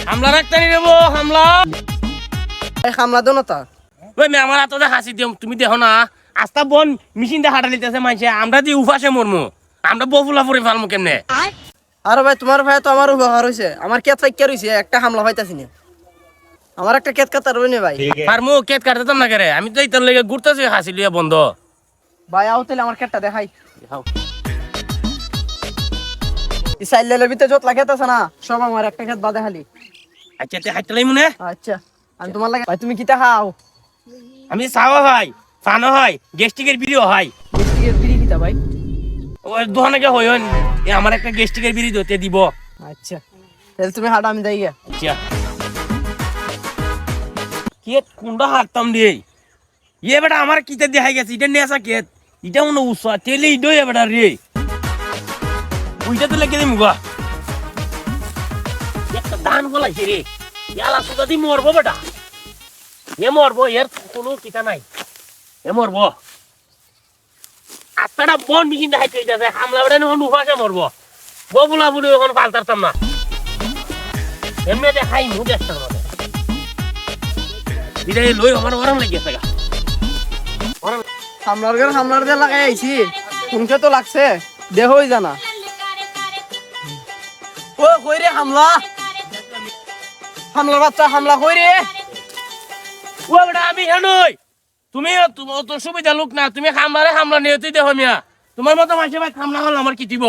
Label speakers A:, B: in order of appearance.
A: হামলা রাখতে নেব হামলা
B: হামলা দো না তা
A: ওই মে আমার হাতে হাসি দিও তুমি দেখো না আস্তা বন মেশিন দিয়ে হাঁটা লিতেছে মাইছে আমরা যে উফাসে মরমু আমরা বফুলা পরে ফেলমু কেমনে
B: আরে ভাই তোমার ভাই তো আমার উপহার হইছে আমার কেত ফাইকা রইছে একটা হামলা হইতাছি না আমার একটা কেত কাটা রইনে ভাই
A: ফার্মু কেট কাটতাম না করে আমি তো ইতার লেগে ঘুরতেছি হাসি লিয়া বন্ধ
B: ভাই আও তাহলে আমার কেটটা দেখাই এই সাইলের ভিতরে যত লাগাইতাছ না সব আমার একটা কেত বাদে খালি
A: আচ্ছা তে হাইতে লাই মনে
B: আচ্ছা আমি তোমার লাগে ভাই তুমি কিটা খাও
A: আমি চাওয়া হয় ফানো হয় গেস্টিকের বিড়িও হয়
B: গেস্টিকের বিড়ি কিটা ভাই
A: ওই দোকানে গে হইন এ আমার একটা গেস্টিকের বিড়ি দতে দিব
B: আচ্ছা তাহলে তুমি হাঁটা আমি যাই গিয়া
A: আচ্ছা কেট কোনটা হাঁটতাম রে ইয়ে বেটা আমার কিতে দেখাই গেছে এটা নেশা কেট এটা মনে উৎসাহ তেলে ইডই বেটা রে ওইটা তো লেগে দিম গা একটা ধান বলাইছে রে ইয়ালা সুদা দি মরবো বেটা এ মরবো এর কোনো কিতা নাই এ মরবো আত্মাটা বন মিশিন দেখাইতে হইতাছে হামলা বেটা নখন উপাসে মরবো ববুলা বুড়ি এখন পাল্টারতাম না এমনি দেখাই মুখ একটা মনে দিলে লই আমার গরম লাগিয়েছে গা
B: হামলার দিয়ে লাগাই আইছি কোনকে তো লাগছে দেহই জানা ও কই রে হামলা হামলার বাচ্চা হামলা কই রে
A: ও বেটা আমি হেনই তুমি তো সুবিধা লোক না তুমি হামলা নিয়ে তুই দেখো মিয়া তোমার মতো মাসে ভাই হামলা হল আমার কি দিব